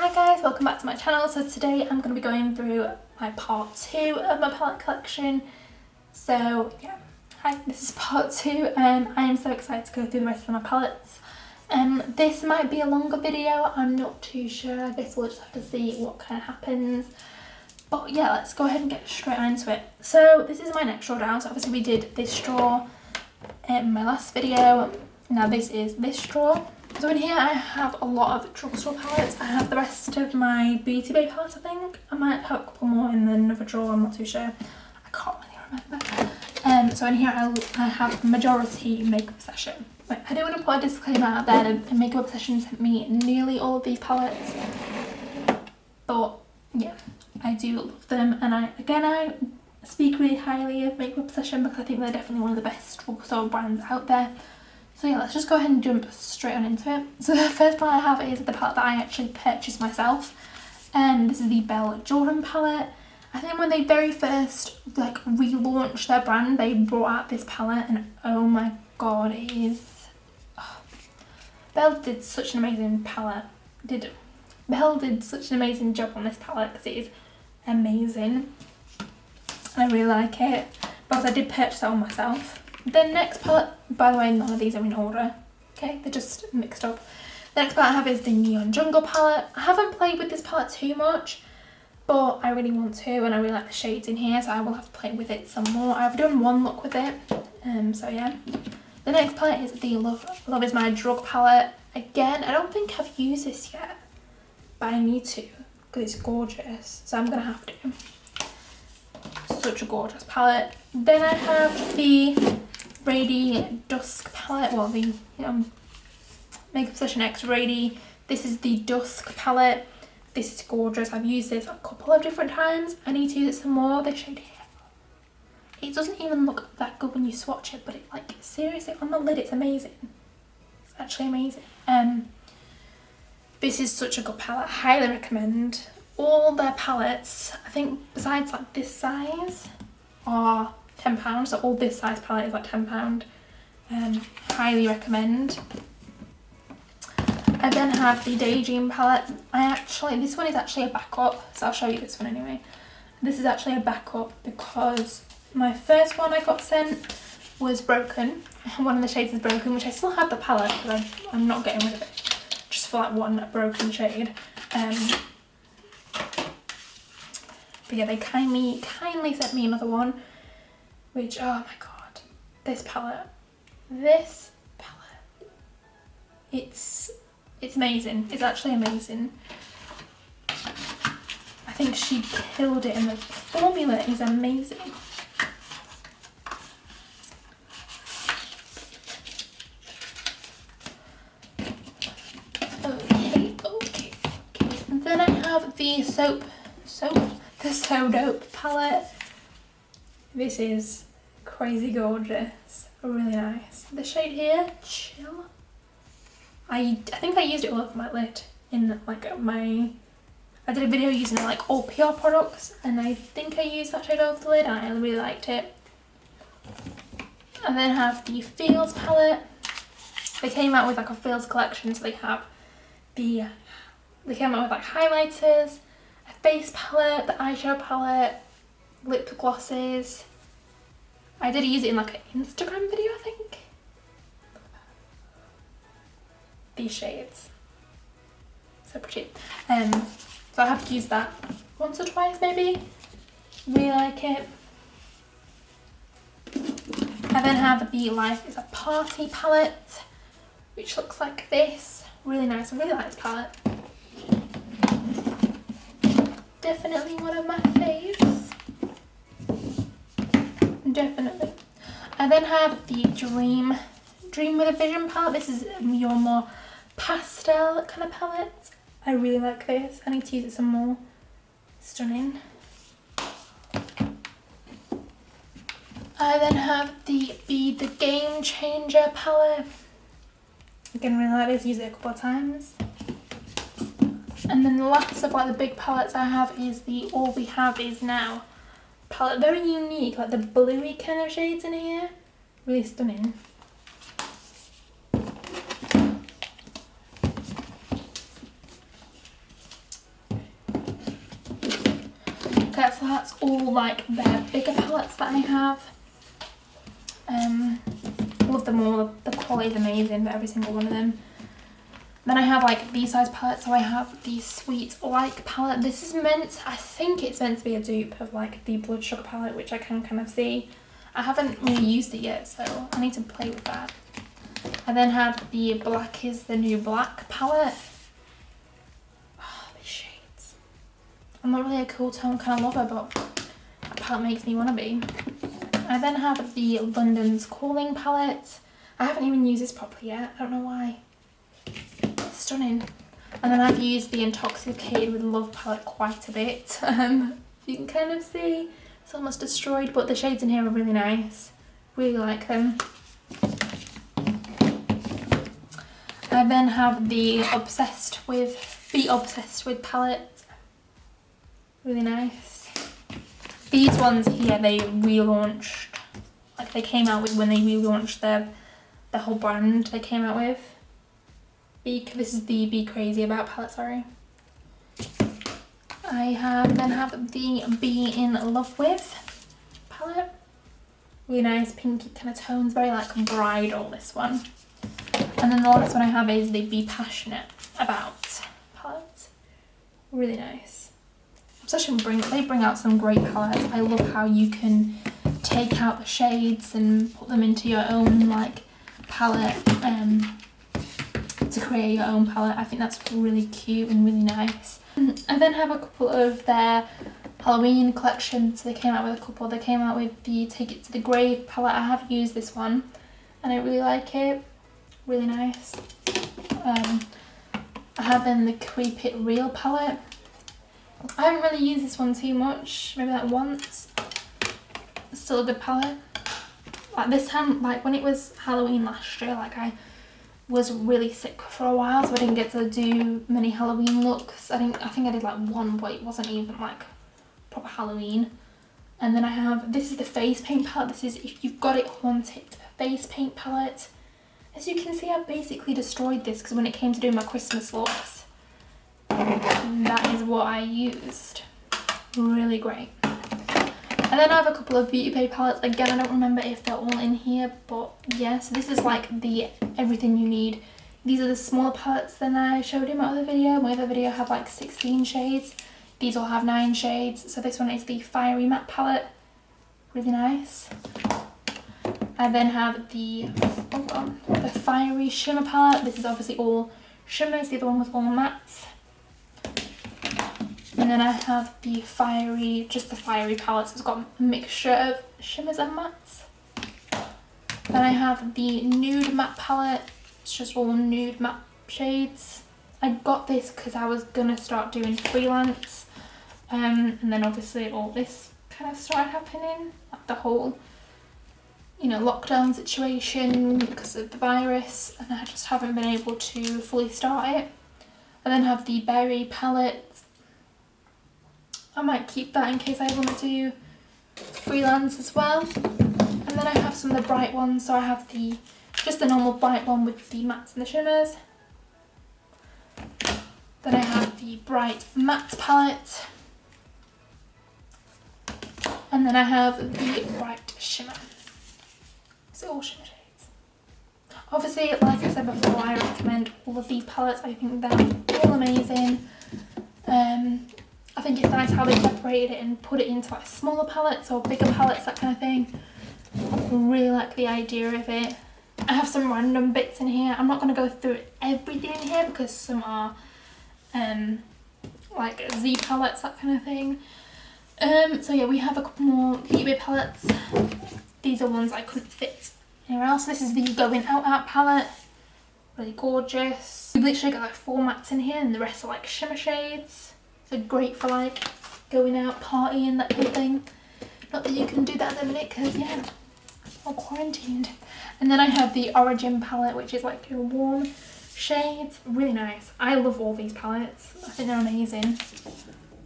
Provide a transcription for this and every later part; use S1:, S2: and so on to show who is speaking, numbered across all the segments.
S1: Hi guys, welcome back to my channel. So today I'm going to be going through my part 2 of my palette collection. So yeah, hi, this is part 2 and I am so excited to go through the rest of my palettes. This might be a longer video, I'm not too sure. I guess we'll just have to see what kind of happens. But yeah, let's go ahead and get straight into it. So this is my next drawer down. So obviously we did this drawer in my last video. Now this is this drawer. So in here I have a lot of drugstore palettes. I have the rest of my Beauty Bay palette, I think. I might have a couple more in another drawer, I'm not too sure. I can't really remember. So in here I have majority Makeup Obsession. Wait, I do want to put a disclaimer out there that Makeup Obsession sent me nearly all of these palettes. But yeah, I do love them, and I speak really highly of Makeup Obsession because I think they're definitely one of the best drugstore brands out there. So yeah, let's just go ahead and jump straight on into it. So the first palette I have is the palette that I actually purchased myself. This is the Belle Jordan palette. I think when they very first relaunched their brand, they brought out this palette, and oh my god, it is... Oh. Belle did such an amazing palette. Belle did such an amazing job on this palette because it is amazing. And I really like it because I did purchase that one myself. The next palette, by the way, none of these are in order, okay, they're just mixed up. The next palette I have is the Neon Jungle palette. I haven't played with this palette too much, but I really want to, and I really like the shades in here, so I will have to play with it some more. I've done one look with it, so yeah. The next palette is the Love Is My Drug palette. Again, I don't think I've used this yet, but I need to because it's gorgeous, so I'm going to have to. Such a gorgeous palette. Then I have the Rady Dusk palette, well the Makeup Obsession X Rady. This is the Dusk palette. This is gorgeous. I've used this a couple of different times. I need to use it some more. This shade here, it doesn't even look that good when you swatch it, but it seriously on the lid it's amazing. It's actually amazing. This is such a good palette. I highly recommend. All their palettes, I think besides this size, are £10, so all this size palette is £10. Highly recommend. I then have the Daydream palette. This one is actually a backup, so I'll show you this one anyway. This is actually a backup because my first one I got sent was broken. One of the shades is broken, which I still have the palette, but I'm not getting rid of it. Just for one broken shade. But yeah, they kindly sent me another one, which, oh my god, this palette, it's amazing. It's actually amazing. I think she killed it, and the formula is amazing. Okay. And then I have the the So Dope palette. This is crazy gorgeous, really nice. The shade here, Chill. I think I used it all over my lid in I did a video using all PR products, and I think I used that shade over the lid and I really liked it. And then I have the Feels palette. They came out with a Feels collection, so they came out with highlighters, a face palette, the eyeshadow palette, lip glosses. I did use it in an Instagram video, I think. These shades, so pretty. So I have to use that once or twice maybe. Really like it. I then have the Life Is a Party palette, which looks like this. Really nice. I really like this palette. Definitely one of my faves. Definitely. I then have the Dream with a Vision palette. This is your more pastel kind of palette. I really like this. I need to use it some more. Stunning. I then have the Be The Game Changer palette. Again, really like this. Use it a couple of times. And then the last of the big palettes I have is the All We Have Is Now palette. Very unique, the bluey kind of shades in here. Really stunning. so that's all like their bigger palettes that I have. Love them all, the quality is amazing for every single one of them. Then I have like these size palettes, so I have the Sweet Like palette. This is meant, I think it's meant to be a dupe of like the Blood Sugar palette, which I can kind of see. I haven't really used it yet, so I need to play with that. I then have the Black is the New Black palette. Oh, these shades. I'm not really a cool tone kind of lover, but that palette makes me want to be. I then have the London's Calling palette. I haven't even used this properly yet, I don't know why. Stunning. And then I've used the Intoxicated with Love palette quite a bit. You can kind of see it's almost destroyed, but the shades in here are really nice. Really like them. I then have the Obsessed with palette. Really nice. These ones here, they relaunched. Like they came out with when they relaunched the whole brand they came out with. This is the Be Crazy About palette, sorry. I then have the Be In Love With palette. Really nice pinky kind of tones, very like bridal, this one. And then the last one I have is the Be Passionate About palette. Really nice. Obsession they bring out some great palettes. I love how you can take out the shades and put them into your own like palette to create your own palette. I think that's really cute and really nice. I then have a couple of their Halloween collections. So they came out with a couple. They came out with the Take It to the Grave palette. I have used this one and I really like it. Really nice. I have then the Keep It Real palette. I haven't really used this one too much, maybe like once. It's still a good palette. Like this time, like when it was Halloween last year, like I was really sick for a while, so I didn't get to do many Halloween looks. I think I did like one, but it wasn't even like proper Halloween. And then I have, this is the face paint palette. This is If You've Got It Haunted face paint palette. As you can see, I've basically destroyed this because when it came to doing my Christmas looks, that is what I used. Really great. And then I have a couple of Beauty Bay palettes. Again, I don't remember if they're all in here, but yeah, so this is like the Everything You Need. These are the smaller palettes than I showed in my other video. My other video had like 16 shades. These all have 9 shades. So this one is the Fiery Matte palette. Really nice. I then have the Fiery Shimmer palette. This is obviously all shimmers. The other one was all mattes. And then I have the just the Fiery palette. So it's got a mixture of shimmers and mattes. Then I have the Nude Matte palette. It's just all nude matte shades. I got this because I was going to start doing freelance. And then obviously all this kind of started happening. Like the whole, you know, lockdown situation because of the virus. And I just haven't been able to fully start it. I then have the Berry palette. I might keep that in case I want to do freelance as well. And then I have some of the bright ones. So I have just the normal bright one with the mattes and the shimmers. Then I have the Bright Matte palette. And then I have the Bright Shimmer. So all shimmer shades. Obviously, like I said before, I recommend all of these palettes. I think they're all amazing. I think it's nice how they separated it and put it into like smaller palettes or bigger palettes, that kind of thing. I really like the idea of it. I have some random bits in here. I'm not going to go through everything in here because some are like Z palettes, that kind of thing. So yeah, we have a couple more Beauty Bay palettes. These are ones I couldn't fit anywhere else. This is the Going Out palette. Really gorgeous. We've literally got like 4 mattes in here and the rest are like shimmer shades. So great for like going out, partying, that kind of thing. Not that you can do that at the minute because yeah, I'm quarantined. And then I have the Origin palette, which is like your warm shades. Really nice. I love all these palettes. I think they're amazing.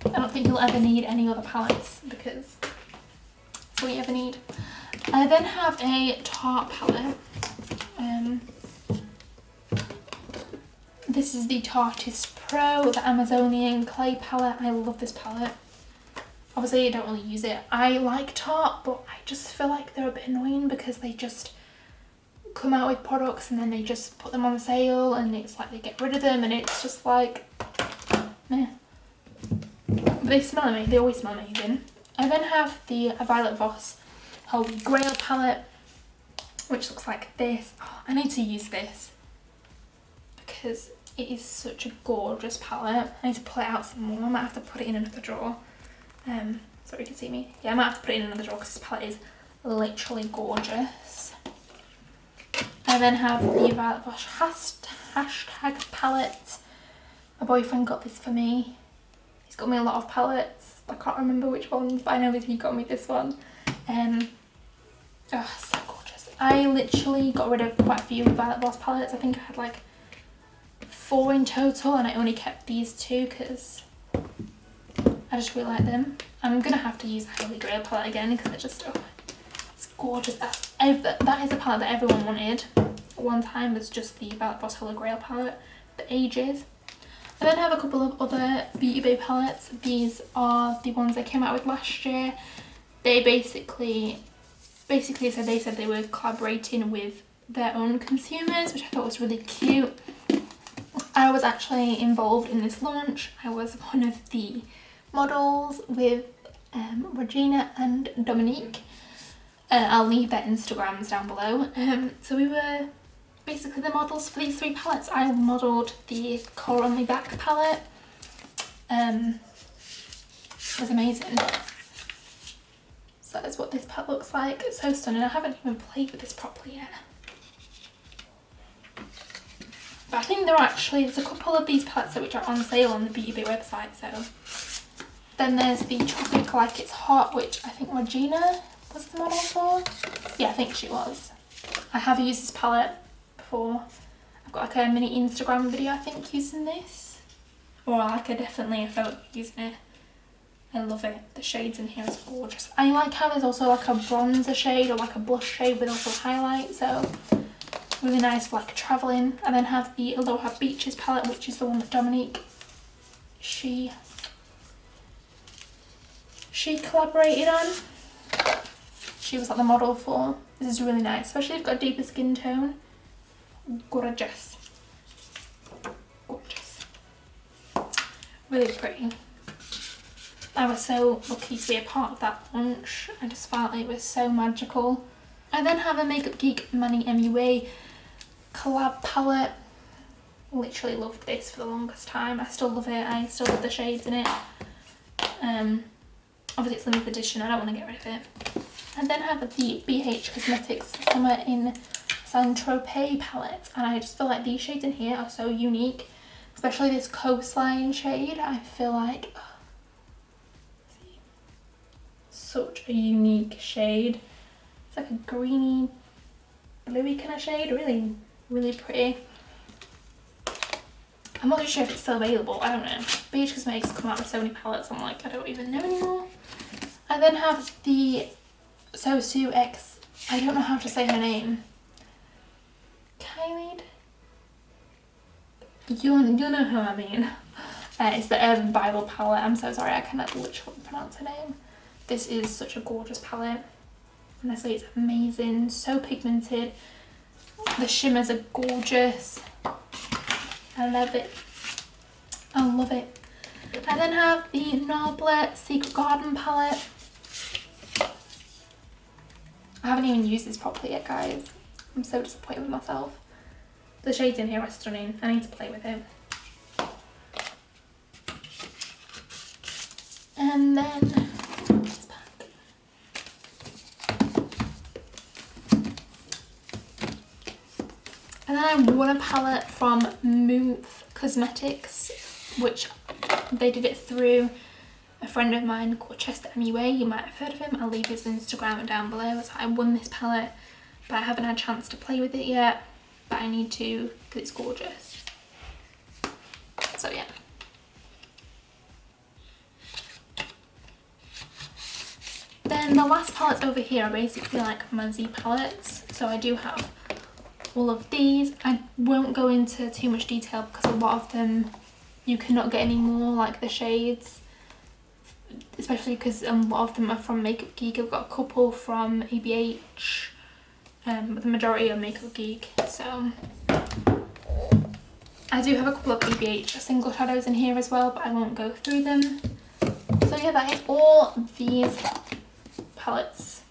S1: I don't think you'll ever need any other palettes because that's all you ever need. I then have a Tarte palette. This is the Tarteist Pro, the Amazonian clay palette. I love this palette. Obviously I don't really use it. I like Tarte, but I just feel like they're a bit annoying because they just come out with products and then they just put them on sale and it's like they get rid of them and it's just like, meh. But they smell amazing, they always smell amazing. I then have the Violet Voss Holy Grail palette, which looks like this. Oh, I need to use this because it is such a gorgeous palette. I need to pull it out some more. I might have to put it in another drawer. Sorry, you can see me. Yeah, I might have to put it in another drawer because this palette is literally gorgeous. I then have the Violet Voss hashtag palette. My boyfriend got this for me. He's got me a lot of palettes. I can't remember which ones, but I know that he got me this one. Oh, so gorgeous. I literally got rid of quite a few Violet Voss palettes. I think I had like 4 in total and I only kept these 2 because I just really like them. I'm going to have to use the Holy Grail palette again because it's just, oh, it's gorgeous. That is a palette that everyone wanted at one time. Was just the Violet Voss Holy Grail palette for ages. I then have a couple of other Beauty Bay palettes. These are the ones they came out with last year. They basically said they were collaborating with their own consumers, which I thought was really cute. I was actually involved in this launch. I was one of the models with Regina and Dominique. I'll leave their Instagrams down below. So we were basically the models for these 3 palettes. I modelled the Core Only Back palette. It was amazing. So that is what this palette looks like. It's so stunning. I haven't even played with this properly yet. But I think there's a couple of these palettes which are on sale on the Beauty Bay website. So then there's the Tropic Like It's Hot, which I think Regina was the model for. Yeah, I think she was. I have used this palette before. I've got like a mini Instagram video I think using this. Or like definitely a photo using it. I love it. The shades in here is gorgeous. I like how there's also like a bronzer shade or like a blush shade with also highlight, so really nice for like travelling. I then have the Aloha Beaches palette, which is the one that Dominique, she collaborated on. She was like the model for. This is really nice, especially if you've got a deeper skin tone. Gorgeous. Gorgeous. Really pretty. I was so lucky to be a part of that launch. I just felt it was so magical. I then have a Makeup Geek Manny MUA collab palette. Literally loved this for the longest time. I still love it. I still love the shades in it. Obviously it's limited edition. I don't want to get rid of it. I then have the BH Cosmetics Summer in Saint-Tropez palette. And I just feel like these shades in here are so unique. Especially this Coastline shade. I feel like... such a unique shade. It's like a greeny, bluey kind of shade. Really, really pretty. I'm not too sure if it's still available. I don't know. BH Cosmetics come out with so many palettes. I'm like, I don't even know anymore. I then have the Sosu X. I don't know how to say her name. Kylie. You'll know who I mean. It's the Urban Bible palette. I'm so sorry. I cannot literally pronounce her name. This is such a gorgeous palette. Honestly, it's amazing. So pigmented. The shimmers are gorgeous. I love it. I love it. I then have the Noble Secret Garden palette. I haven't even used this properly yet, guys. I'm so disappointed with myself. The shades in here are stunning. I need to play with it. And then... and then I won a palette from MORPHE Cosmetics, which they did it through a friend of mine called Chester MUA. You might have heard of him. I'll leave his Instagram down below. So I won this palette, but I haven't had a chance to play with it yet. But I need to because it's gorgeous. So yeah. Then the last palettes over here are basically like my Z palettes. So I do have all of these. I won't go into too much detail because a lot of them you cannot get anymore, like the shades. especially because a lot of them are from Makeup Geek. I've got a couple from ABH, but the majority are Makeup Geek. So I do have a couple of ABH single shadows in here as well, but I won't go through them. So yeah, that is all these palettes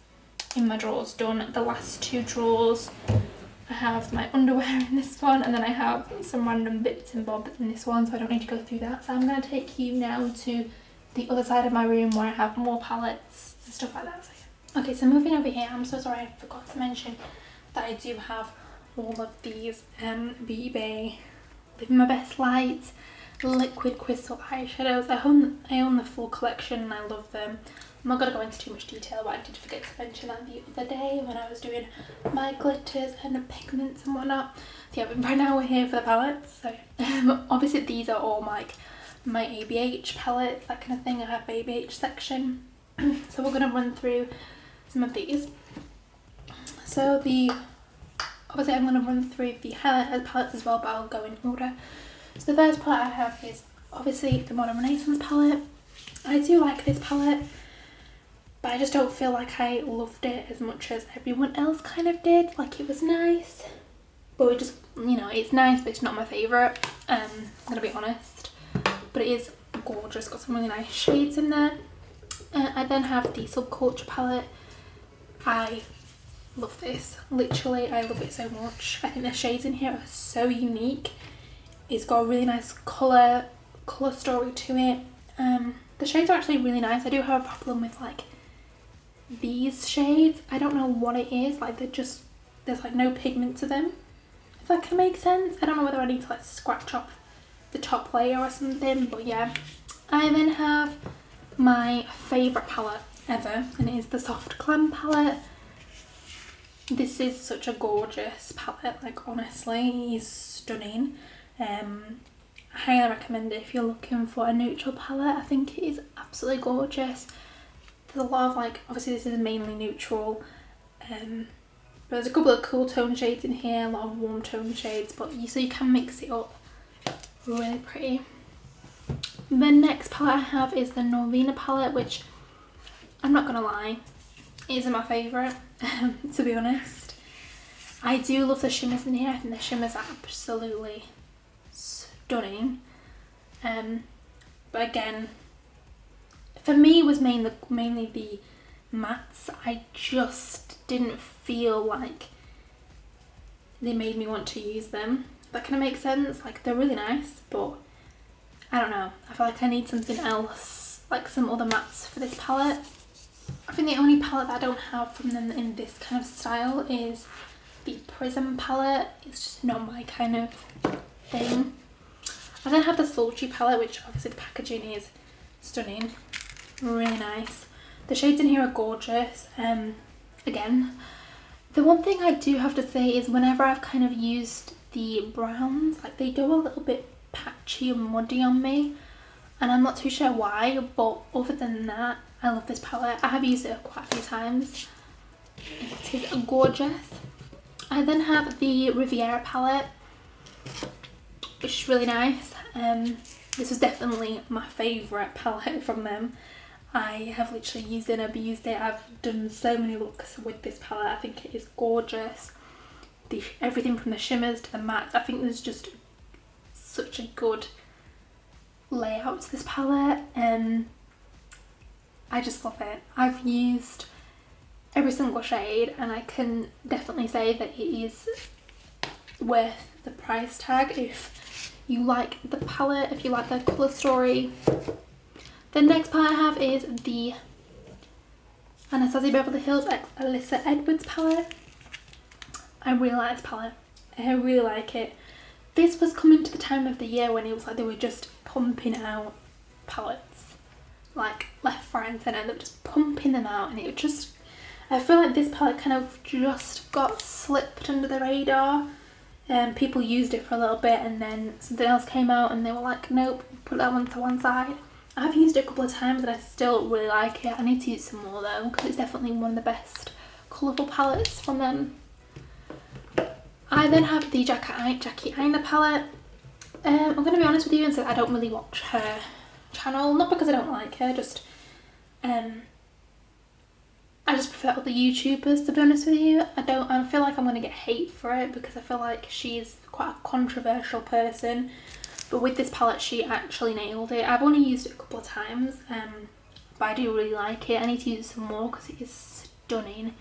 S1: in my drawers done. The last two drawers, I have my underwear in this one, and then I have some random bits and bobs in this one, so I don't need to go through that. So I'm going to take you now to the other side of my room where I have more palettes and stuff like that. So yeah. Okay, so moving over here, I'm so sorry I forgot to mention that I do have all of these Beauty Bay Living My Best Light liquid crystal eyeshadows. I own the full collection and I love them. I'm not going to go into too much detail, but I did forget to mention that the other day when I was doing my glitters and pigments and whatnot. So yeah, right now we're here for the palettes. So obviously these are all like my ABH palettes, that kind of thing. I have ABH section. So we're going to run through some of these. So obviously I'm going to run through the highlighter palettes as well, but I'll go in order. So the first palette I have is obviously the Modern Renaissance palette. I do like this palette, but I just don't feel like I loved it as much as everyone else kind of did. Like, it was nice, but it just, you know, it's nice, but it's not my favourite. I'm gonna be honest, but it is gorgeous. Got some really nice shades in there. I then have the Subculture palette. I love this. Literally, I love it so much. I think the shades in here are so unique. It's got a really nice colour story to it. The shades are actually really nice. I do have a problem with like these shades. I don't know what it is. Like there's like no pigment to them. If that can make sense. I don't know whether I need to like scratch off the top layer or something. But yeah. I then have my favourite palette ever, and it is the Soft Glam palette. This is such a gorgeous palette. Like, honestly, it's stunning. I highly recommend it if you're looking for a neutral palette. I think it is absolutely gorgeous. There's a lot of like, obviously this is mainly neutral, but there's a couple of cool tone shades in here, a lot of warm tone shades, but so you can mix it up. Really pretty. The next palette I have is the Norvina palette, which I'm not gonna lie, isn't my favourite, to be honest. I do love the shimmers in here. I think the shimmers are absolutely stunning. But again, for me it was mainly the mattes. I just didn't feel like they made me want to use them. That kind of makes sense. Like, they're really nice, but I don't know. I feel like I need something else, like some other mattes for this palette. I think the only palette that I don't have from them in this kind of style is the Prism palette. It's just not my kind of thing. I then have the Sultry palette, which obviously the packaging is stunning, really nice. The shades in here are gorgeous. Again, the one thing I do have to say is whenever I've kind of used the browns, like, they go a little bit patchy and muddy on me, and I'm not too sure why, but other than that, I love this palette. I have used it quite a few times. It is gorgeous. I then have the Riviera palette, which is really nice. This was definitely my favourite palette from them. I have literally used it and abused it. I've done so many looks with this palette. I think it is gorgeous. Everything from the shimmers to the mattes. I think there's just such a good layout to this palette. I just love it. I've used every single shade and I can definitely say that it is worth the price tag if you like the palette, if you like the colour story. The next palette I have is the Anastasia Beverly Hills x Alyssa Edwards palette. I really like this palette. I really like it. This was coming to the time of the year when it was like they were just pumping out palettes, like left, right and centre. They were just pumping them out, and it just, I feel like this palette kind of just got slipped under the radar. People used it for a little bit and then something else came out and they were like, nope, put that one to one side. I've used it a couple of times and I still really like it. I need to use some more though, because it's definitely one of the best colourful palettes from them. I then have the Jackie Aina palette. I'm going to be honest with you and say I don't really watch her channel, not because I don't like her, just I just prefer other YouTubers, to be honest with you. I feel like I'm going to get hate for it because I feel like she's quite a controversial person. But with this palette, she actually nailed it. I've only used it a couple of times, but I do really like it. I need to use it some more because it is stunning.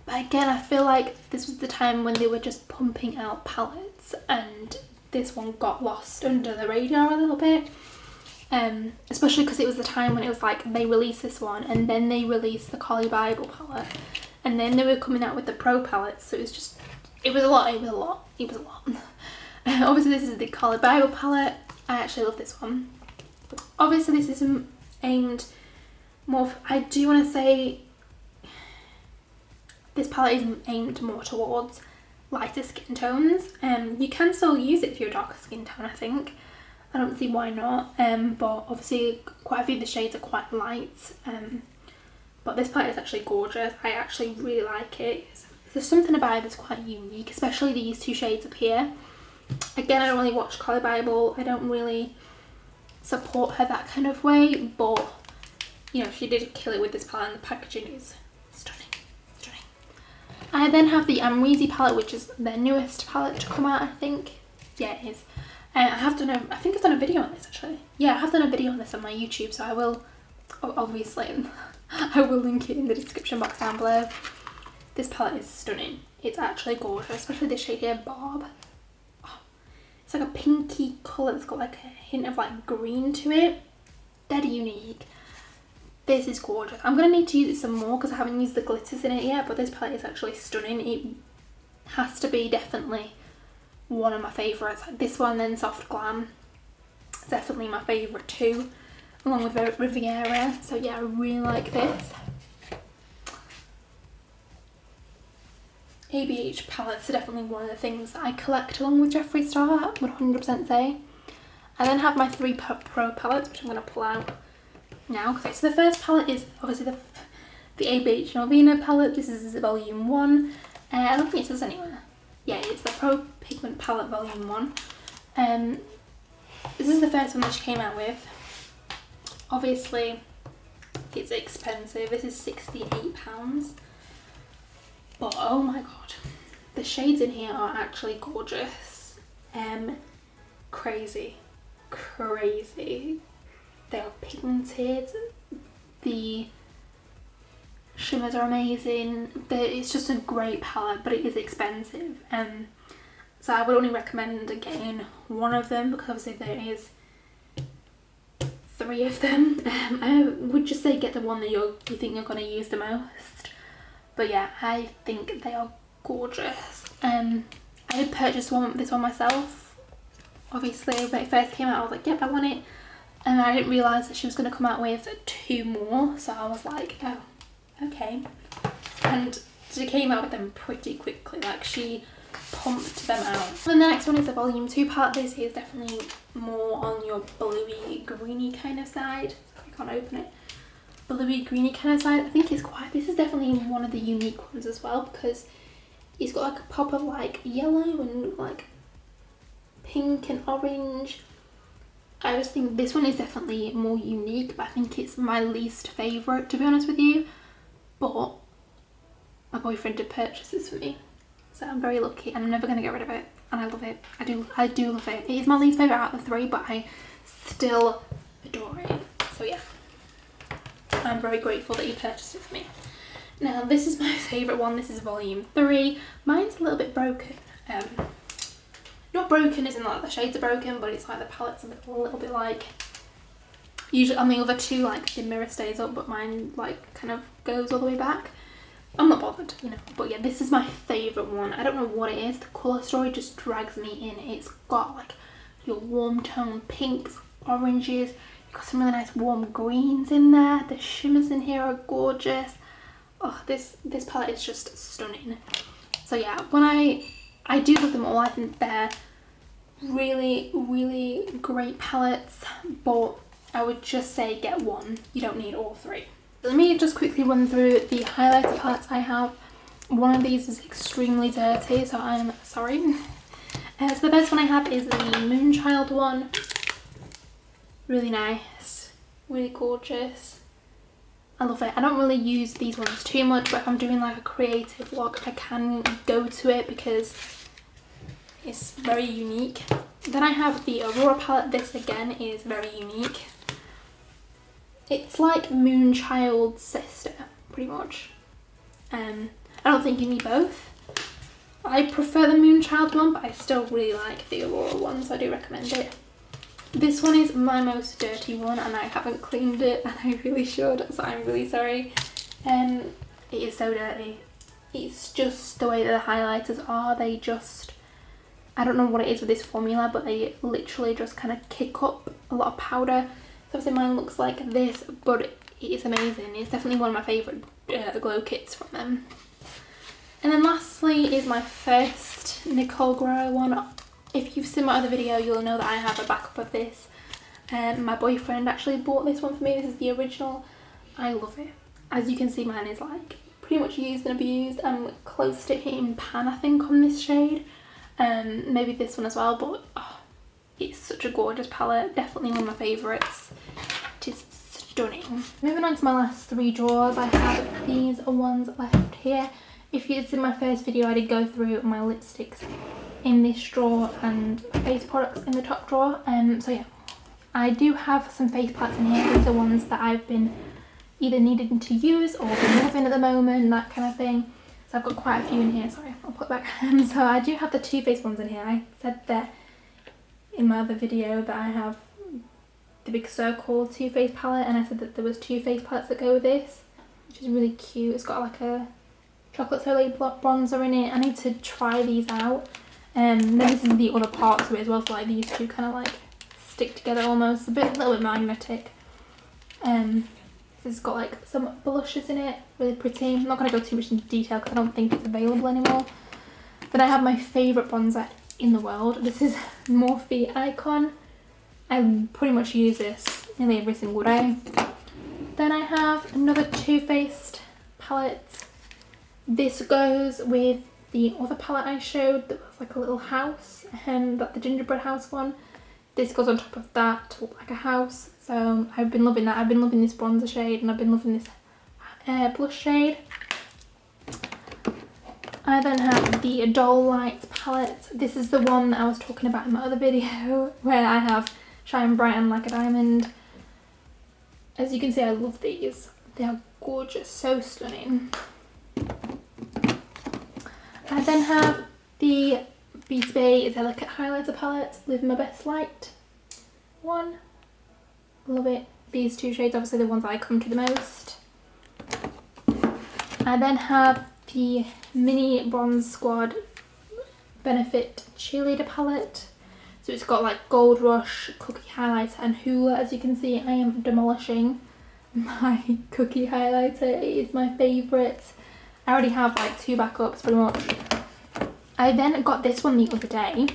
S1: But again, I feel like this was the time when they were just pumping out palettes, and this one got lost under the radar a little bit. Especially because it was the time when it was like they released this one and then they released the Collie Bible palette, and then they were coming out with the Pro palettes, so it was a lot. Obviously this is the Collie Bible palette. I actually love this one. Obviously this is aimed more, I do want to say this palette is aimed more towards lighter skin tones. You can still use it if you're a darker skin tone, I think. I don't see why not, but obviously quite a few of the shades are quite light, but this palette is actually gorgeous. I actually really like it. There's something about it that's quite unique, especially these two shades up here. Again, I don't really watch Collie Bible, I don't really support her that kind of way, but you know, she did kill it with this palette, and the packaging is stunning. I then have the Amrezy palette, which is their newest palette to come out, I think. Yeah, it is. I think I've done a video on this actually. Yeah, I have done a video on this on my YouTube, so I will, obviously, I will link it in the description box down below. This palette is stunning. It's actually gorgeous, especially this shade here, Barb. Oh, it's like a pinky colour that's got like a hint of like green to it. Dead unique. This is gorgeous. I'm going to need to use it some more because I haven't used the glitters in it yet, but this palette is actually stunning. It has to be definitely one of my favourites. Like this one, then Soft Glam, definitely my favourite too, along with Riviera. So yeah, I really like this. ABH palettes are definitely one of the things that I collect along with Jeffree Star, I would 100% say. I then have my 3 Pro palettes, which I'm going to pull out now. Okay, so the first palette is obviously the ABH Novena palette. This is volume 1. I don't think it says anywhere. Yeah, it's the Pro Pigment Palette Volume 1. This is the first one that she came out with. Obviously, it's expensive. This is £68. But oh my god, the shades in here are actually gorgeous. Crazy. They are pigmented. The shimmers are amazing. It's just a great palette, but it is expensive. So I would only recommend getting one of them because obviously there is 3 of them. I would just say get the one that you think you're going to use the most. But yeah, I think they are gorgeous. I did purchase this one myself. Obviously when it first came out I was like, yep, I want it. And I didn't realise that she was going to come out with 2 more, so I was like, oh, okay. And she came out with them pretty quickly, like she pumped them out. And the next one is the volume 2 palette. This is definitely more on your bluey greeny kind of side. I can't open it. Bluey greeny kind of side. I think this is definitely one of the unique ones as well, because it's got like a pop of like yellow and like pink and orange. I just think this one is definitely more unique, but I think it's my least favourite, to be honest with you. But my boyfriend did purchase this for me, so I'm very lucky and I'm never going to get rid of it, and I love it. I do love it. It is my least favourite out of the 3, but I still adore it. So yeah, I'm very grateful that he purchased it for me. Now this is my favourite one. This is volume 3. Mine's a little bit broken. Not broken as in like the shades are broken, but it's like the palette's a little bit like, usually on the other 2 like the mirror stays up, but mine like kind of goes all the way back. I'm not bothered, you know. But yeah, this is my favourite one. I don't know what it is. The colour story just drags me in. It's got like your warm tone pinks, oranges. You've got some really nice warm greens in there. The shimmers in here are gorgeous. Oh, this palette is just stunning. So yeah, when I do love them all. I think they're really, really great palettes, but I would just say get one. You don't need all 3. Let me just quickly run through the highlighter palettes I have. One of these is extremely dirty, so I'm sorry. So the first one I have is the Moonchild one. Really nice, really gorgeous. I love it. I don't really use these ones too much, but if I'm doing like a creative look, I can go to it because it's very unique. Then I have the Aurora palette. This again is very unique. It's like Moonchild's sister, pretty much. I don't think you need both. I prefer the Moonchild one, but I still really like the Aurora one, so I do recommend it. This one is my most dirty one, and I haven't cleaned it, and I really should, so I'm really sorry. It is so dirty. It's just the way that the highlighters are. They just, I don't know what it is with this formula, but they literally just kind of kick up a lot of powder. So obviously mine looks like this, but it is amazing. It's definitely one of my favourite glow kits from them. And then lastly is my first Nicole Grower one. If you've seen my other video, you'll know that I have a backup of this. My boyfriend actually bought this one for me. This is the original. I love it. As you can see, mine is like pretty much used and abused. I'm close to hitting pan, I think, on this shade. Maybe this one as well, but oh, it's such a gorgeous palette. Definitely one of my favourites. It is stunning. Moving on to my last three drawers, I have these ones left here. If you'd seen my first video, I did go through my lipsticks in this drawer and face products in the top drawer. So yeah, I do have some face palettes in here. These are ones that I've been either needing to use or been loving at the moment, that kind of thing. So I've got quite a few in here. Sorry, I'll put it back. So I do have the Too Faced ones in here. I said that in my other video that I have the big circle Too Faced palette, and I said that there was Too Faced palettes that go with this, which is really cute. It's got like a chocolate soleil bronzer in it. I need to try these out. Then this is the other part to it as well, so like these two kind of like stick together almost, a little bit magnetic. It's got like some blushes in it, really pretty. I'm not going to go too much into detail because I don't think it's available anymore. Then I have my favourite bronzer in the world. This is Morphe Icon. I pretty much use this nearly every single day. Then I have another Too Faced palette. This goes with the other palette I showed that was like a little house, like the gingerbread house one. This goes on top of that to look like a house. So I've been loving that. I've been loving this bronzer shade, and I've been loving this blush shade. I then have the Doll Light palette. This is the one that I was talking about in my other video, where I have Shine Bright and Like a Diamond. As you can see, I love these. They are gorgeous, so stunning. I then have the Missecbeauty Delicate Highlighter Palette with my Best Light one. Love it. These two shades, obviously the ones that I come to the most. I then have the Mini Bronze Squad Benefit Cheerleader Palette. So it's got like Gold Rush, Cookie Highlighter and Hoola. As you can see, I am demolishing my Cookie Highlighter. It is my favourite. I already have like two backups pretty much. I then got this one the other day,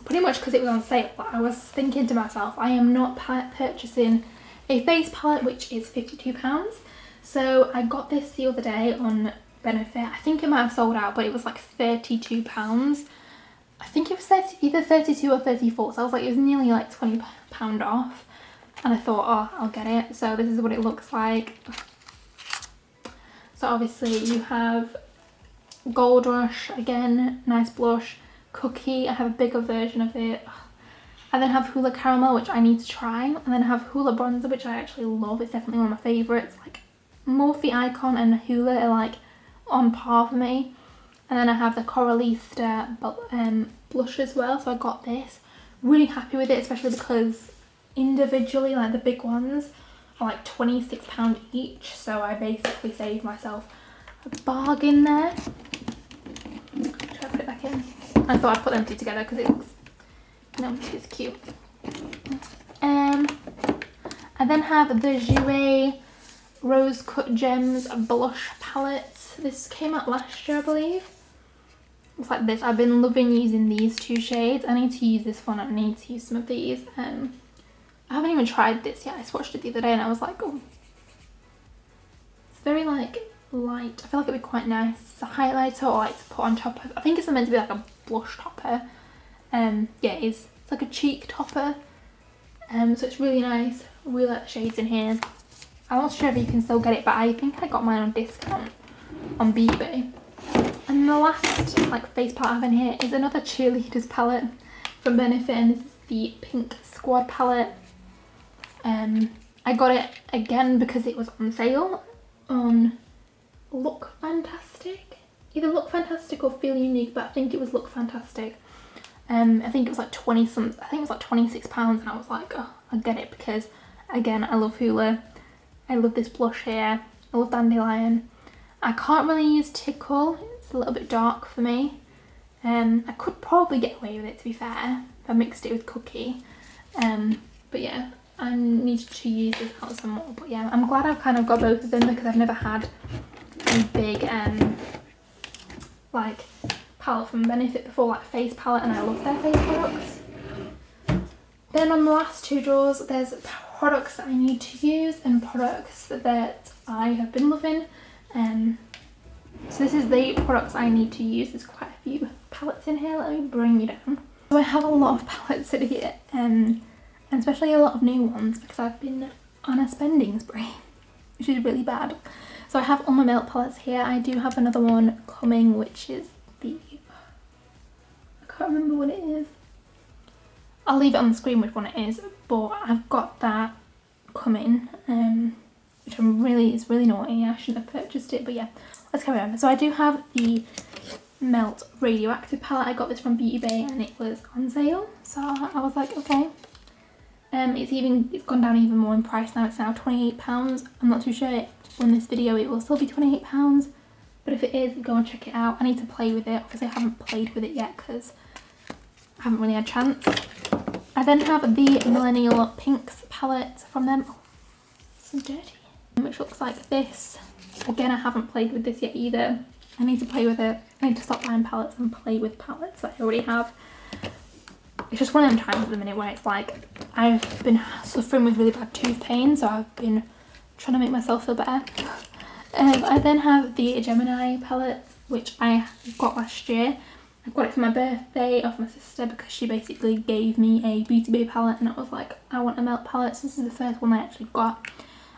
S1: pretty much because it was on sale. But I was thinking to myself, I am not purchasing a face palette which is £52. So I got this the other day on Benefit. I think it might have sold out, but it was like £32. I think it was either 32 or 34, so I was like, it was nearly like £20 off. And I thought, oh, I'll get it. So this is what it looks like. So obviously you have Gold Rush, again, nice blush. Cookie, I have a bigger version of it. I then have Hoola Caramel, which I need to try. And then I have Hoola Bronzer, which I actually love. It's definitely one of my favourites. Like Morphe Icon and Hoola are like on par for me. And then I have the Coralista blush as well. So I got this. Really happy with it, especially because individually, like the big ones are like £26 each. So I basically saved myself a bargain there. Should I put it back in? I thought I'd put them two together because it looks, it's cute. I then have the Jouer Rose Cut Gems blush palette. This came out last year, I believe. Looks like this. I've been loving using these two shades. I need to use this one. I need to use some of these. I haven't even tried this yet. I swatched it the other day and I was like, oh, it's very like light. I feel like it'd be quite nice. It's a highlighter or like to put on top of. I think it's meant to be like a blush topper. Yeah, it is. It's like a cheek topper. So it's really nice. Really like the shades in here. I'm not sure if you can still get it, but I think I got mine on discount on eBay. And the last like face palette I have in here is another Cheerleaders palette from Benefit, and this is the Pink Squad palette. I got it again because it was on sale on Look Fantastic. Either Look Fantastic or Feel Unique, but I think it was Look Fantastic. I think it was like 20 some, I think it was like £26, and I was like, oh, I'll get it because again, I love Hoola. I love this blush here. I love Dandelion. I can't really use Tickle. It's a little bit dark for me. I could probably get away with it, to be fair, if I mixed it with Cookie. But yeah, I need to use this out some more. But yeah, I'm glad I've kind of got both of them because I've never had a big like palette from Benefit before, like face palette, and I love their face products. Then on the last two drawers, there's products that I need to use and products that I have been loving. So this is the products I need to use. There's quite a few palettes in here. Let me bring you down. So I have a lot of palettes in here, and especially a lot of new ones because I've been on a spending spree, which is really bad. So I have all my Melt palettes here. I do have another one coming, which is the, I can't remember what it is. I'll leave it on the screen which one it is, but I've got that coming, which it's really naughty. I shouldn't have purchased it, but yeah, let's carry on. So I do have the Melt Radioactive palette. I got this from Beauty Bay and it was on sale, so I was like, okay. It's gone down even more in price now. It's now £28. I'm not too sure when this video it will still be £28, but if it is, go and check it out. I need to play with it. Obviously I haven't played with it yet because I haven't really had a chance. I then have the Millennial Pinks palette from them. Oh, so dirty. Which looks like this. Again, I haven't played with this yet either. I need to play with it. I need to stop buying palettes and play with palettes that I already have. It's just one of them times at the minute where it's like I've been suffering with really bad tooth pain, so I've been trying to make myself feel better. I then have the Gemini palette, which I got last year. I got it for my birthday off my sister because she basically gave me a Beauty Bay palette, and I was like, I want a Melt palette. So this is the first one I actually got.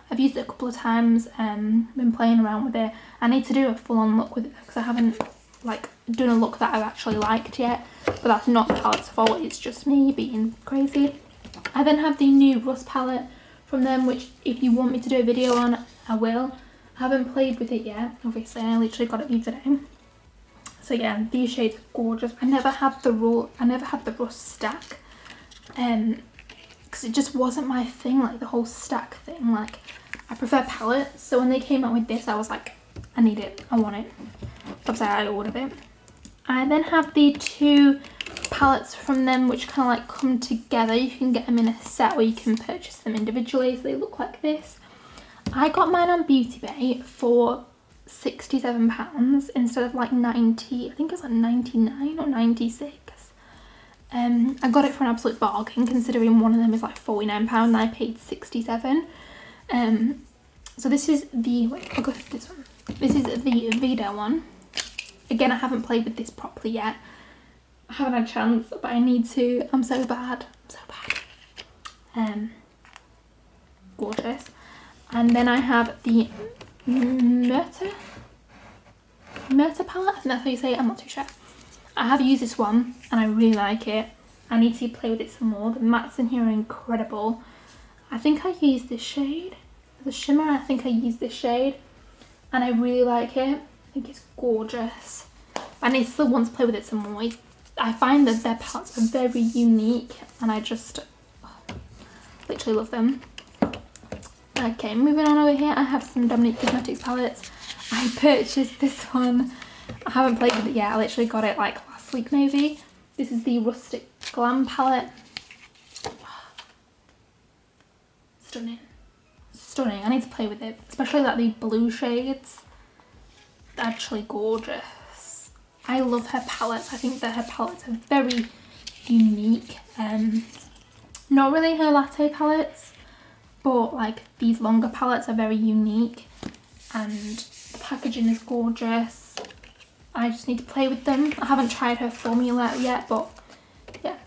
S1: I've used it a couple of times and been playing around with it. I need to do a full-on look with it because I haven't like done a look that I've actually liked yet, but that's not the palette's fault, it's just me being crazy. I then have the new Rust palette from them, which if you want me to do a video on, I will. I haven't played with it yet, obviously. I literally got it the other day. So yeah, these shades are gorgeous. I never had the Rust stack, because it just wasn't my thing, like the whole stack thing. Like, I prefer palettes, so when they came out with this, I was like, I need it, I want it. Obviously I ordered it. I then have the two palettes from them which kind of like come together. You can get them in a set or you can purchase them individually, so they look like this. I got mine on Beauty Bay for £67 instead of like 90, I think it was like 99 or 96. I got it for an absolute bargain considering one of them is like £49 and I paid £67. So this is the, wait, I'll go for this one. This is the Vida one. Again, I haven't played with this properly yet. I haven't had a chance, but I need to. I'm so bad. I'm so bad. Gorgeous. And then I have the Myrta palette. I think that's how you say it. I'm not too sure. I have used this one and I really like it. I need to play with it some more. The mattes in here are incredible. I think I used this shade. The shimmer, I think I used this shade. And I really like it. I think it's gorgeous. And I still want to play with it some more. I find that their palettes are very unique and I just literally love them. Okay, moving on over here, I have some Dominique Cosmetics palettes. I purchased this one. I haven't played with it yet. I literally got it like last week maybe. This is the Rustic Glam palette. Stunning. Stunning. I need to play with it, especially like the blue shades. They're actually gorgeous. I love her palettes. I think that her palettes are very unique. Not really her latte palettes, but like these longer palettes are very unique and the packaging is gorgeous. I just need to play with them. I haven't tried her formula yet, but yeah.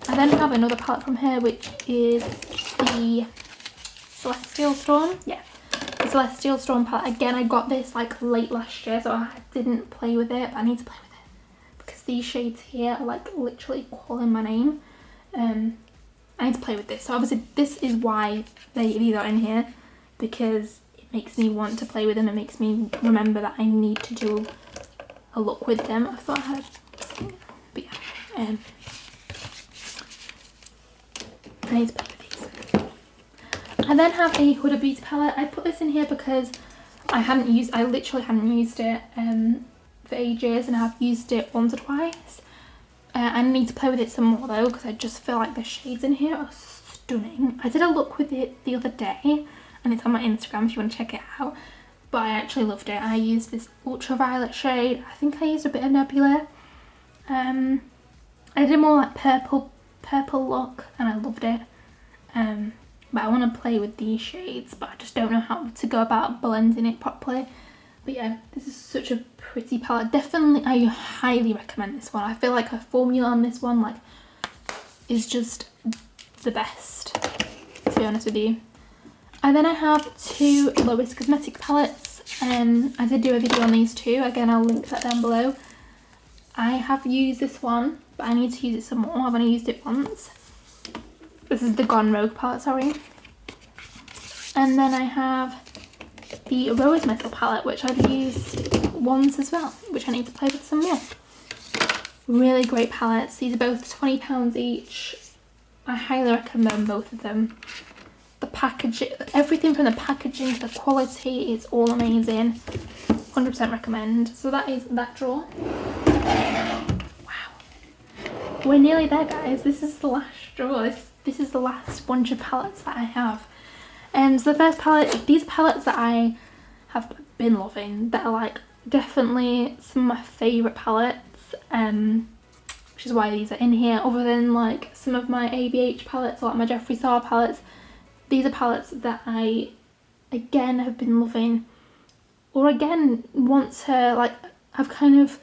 S1: I then have another palette from her which is the Celestial Storm. Yeah, Celestial Storm palette. Again, I got this like late last year, so I didn't play with it, but I need to play with it because these shades here are like literally calling my name. I need to play with this. So obviously this is why these are in here, because it makes me want to play with them. It makes me remember that I need to do a look with them. I thought I had, but yeah, I need to play with these. I then have a Huda Beauty palette. I put this in here because I literally hadn't used it for ages, and I've used it once or twice. I need to play with it some more though, because I just feel like the shades in here are stunning. I did a look with it the other day, and it's on my Instagram if you want to check it out. But I actually loved it. I used this ultraviolet shade. I think I used a bit of Nebula. I did a more like purple look, and I loved it. But I want to play with these shades, but I just don't know how to go about blending it properly. But yeah, this is such a pretty palette. Definitely, I highly recommend this one. I feel like her formula on this one like is just the best, to be honest with you. And then I have two Lois cosmetic palettes. I did do a video on these two. Again, I'll link that down below. I have used this one, but I need to use it some more. I've only used it once. This is the Gone Rogue palette, sorry. And then I have the Rose Metal palette, which I've used once as well, which I need to play with some more. Really great palettes. These are both £20 each. I highly recommend both of them. The packaging, everything from the packaging to the quality is all amazing. 100% recommend. So that is that drawer. Wow. We're nearly there, guys. This is the last drawer. This is the last bunch of palettes that I have. So the first palette, these palettes that I have been loving, that are like definitely some of my favourite palettes, which is why these are in here, other than like some of my ABH palettes or like my Jeffree Star palettes. These are palettes that I again have been loving, or again want to like, I've kind of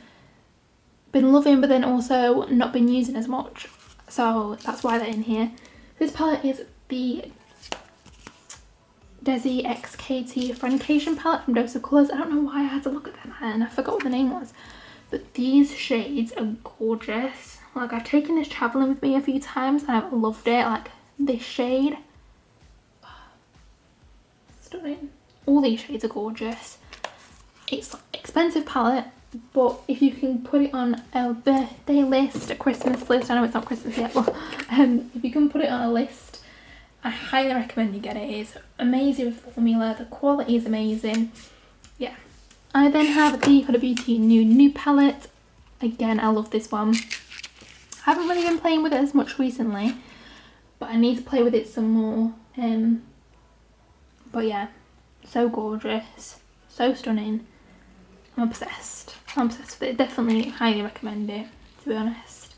S1: been loving but then also not been using as much, so that's why they're in here. This palette is the Desi XKT Friendcation palette from Dose of Colours. I don't know why I had to look at them and I forgot what the name was, but these shades are gorgeous. Like, I've taken this travelling with me a few times and I've loved it. Like this shade, stunning. All these shades are gorgeous. It's an expensive palette, but if you can put it on a birthday list, a Christmas list, I know it's not Christmas yet, but if you can put it on a list, I highly recommend you get it. It's amazing with formula, the quality is amazing. Yeah. I then have the Huda Beauty Nude palette. Again, I love this one. I haven't really been playing with it as much recently, but I need to play with it some more. But yeah, so gorgeous, so stunning. I'm obsessed. I'm obsessed with it. Definitely highly recommend it, to be honest.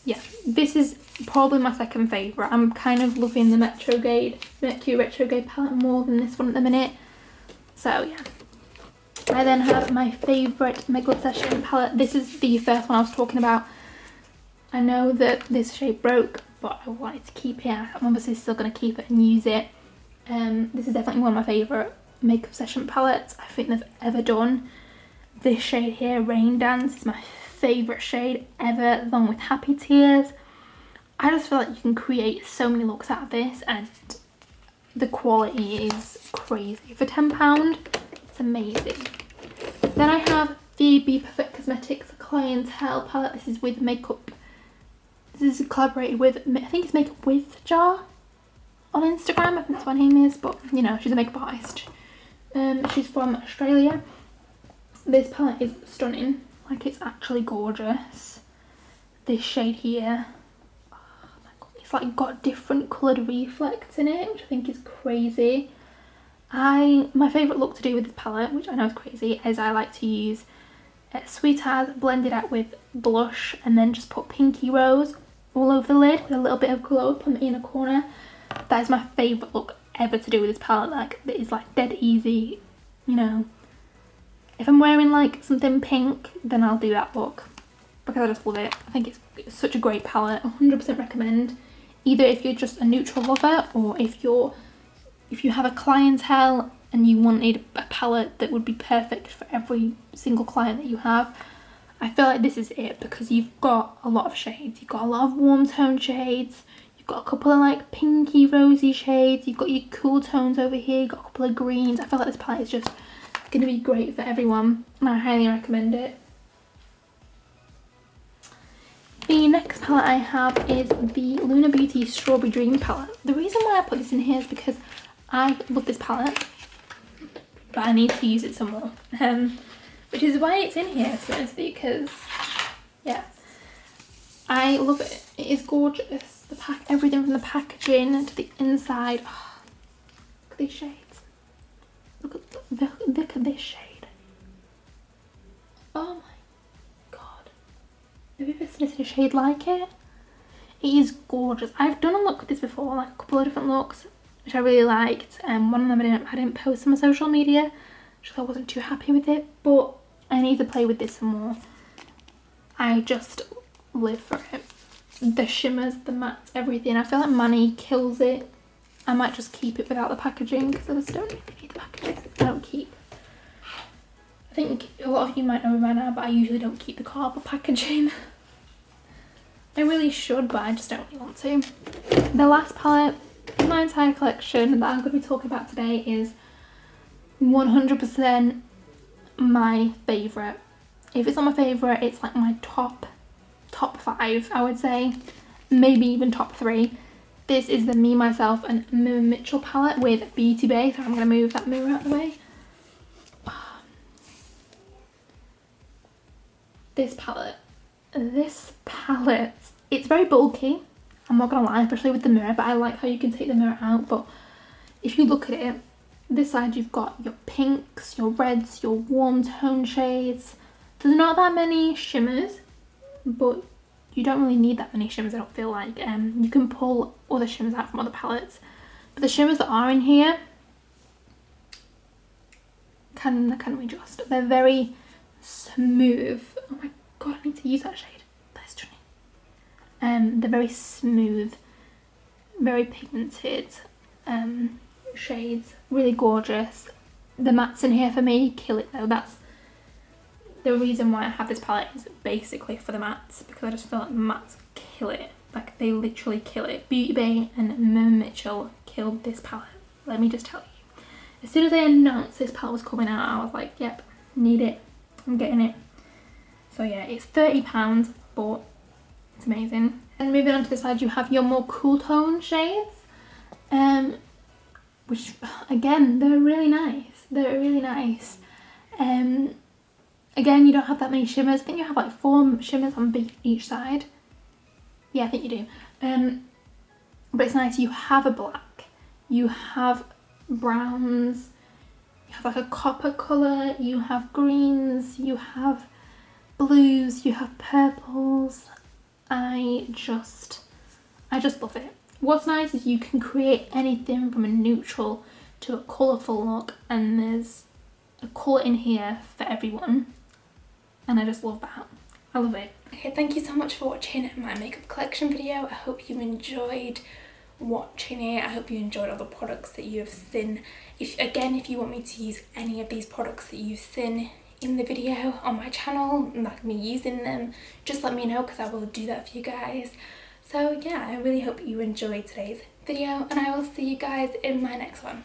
S1: Yeah, this is probably my second favourite. I'm kind of loving the Mercury Retrograde palette more than this one at the minute. So yeah. I then have my favourite Mega Obsession palette. This is the first one I was talking about. I know that this shade broke, but I wanted to keep it. I'm obviously still going to keep it and use it. This is definitely one of my favourite Mega Obsession palettes I think they've ever done. This shade here, Rain Dance, is my favourite shade ever, along with Happy Tears. I just feel like you can create so many looks out of this, and the quality is crazy. For £10, it's amazing. Then I have the Be Perfect Cosmetics Clientele palette. This is with makeup. This is collaborated with, I think it's Makeup With Jar on Instagram. I think that's what her name is, but you know, she's a makeup artist. She's from Australia. This palette is stunning. Like, it's actually gorgeous. This shade here, oh my god, it's like got different coloured reflects in it, which I think is crazy. My favourite look to do with this palette, which I know is crazy, is I like to use Sweetheart, blend it out with blush, and then just put Pinky Rose all over the lid with a little bit of glow up on the inner corner. That is my favourite look ever to do with this palette. Like, it is like dead easy, you know. If I'm wearing like something pink, then I'll do that look because I just love it. I think it's such a great palette. 100% recommend. Either if you're just a neutral lover, or if you're if you have a clientele and you wanted a palette that would be perfect for every single client that you have, I feel like this is it, because you've got a lot of shades. You've got a lot of warm tone shades, you've got a couple of like pinky rosy shades, you've got your cool tones over here, you've got a couple of greens. I feel like this palette is just going to be great for everyone, and I highly recommend it. The next palette I have is the Lunar Beauty Strawberry Dream palette. The reason why I put this in here is because I love this palette, but I need to use it some more. Which is why it's in here, to be honest with you, because yeah, I love it. It is gorgeous. Everything from the packaging to the inside. Oh, look at these shades. Look at this shade. Oh my god. Have you ever seen a shade like it? It is gorgeous. I've done a look with this before, like a couple of different looks, which I really liked. One of them I didn't post on my social media because I wasn't too happy with it, but I need to play with this some more. I just live for it. The shimmers, the mattes, everything. I feel like money kills it. I might just keep it without the packaging because I just don't really need the packaging. I think a lot of you might know me by now, but I usually don't keep the cardboard packaging. I really should, but I just don't really want to. The last palette in my entire collection that I'm going to be talking about today is 100% my favourite. If it's not my favourite, it's like my top 5, I would say, maybe even top 3. This is the Me, Myself and Mirror Mitchell palette with Beauty Bay. So I'm going to move that mirror out of the way. This palette, it's very bulky, I'm not going to lie, especially with the mirror, but I like how you can take the mirror out. But if you look at it, this side you've got your pinks, your reds, your warm tone shades. There's not that many shimmers, but you don't really need that many shimmers, I don't feel like. You can pull other shimmers out from other palettes, but the shimmers that are in here, can we just, they're very smooth. Oh my god, I need to use that shade. That's stunning. They're very smooth, very pigmented shades, really gorgeous. The mattes in here for me kill it though. That's the reason why I have this palette, is basically for the mattes, because I just feel like mattes kill it. Like, they literally kill it. Beauty Bay and Mirror Mitchell killed this palette, let me just tell you. As soon as they announced this palette was coming out, I was like, yep, need it, I'm getting it. So yeah, it's £30, but it's amazing. And moving on to the side, you have your more cool tone shades, which again, they're really nice. They're really nice. Again, you don't have that many shimmers. I think you have like 4 shimmers on each side. Yeah, I think you do. But it's nice. You have a black, you have browns, you have like a copper colour, you have greens, you have blues, you have purples. I just love it. What's nice is you can create anything from a neutral to a colourful look, and there's a colour in here for everyone, and I just love that. I love it. Okay, thank you so much for watching my makeup collection video. I hope you enjoyed watching it. I hope you enjoyed all the products that you have seen. If you want me to use any of these products that you've seen in the video on my channel, like me using them, just let me know, because I will do that for you guys. So yeah, I really hope you enjoyed today's video, and I will see you guys in my next one.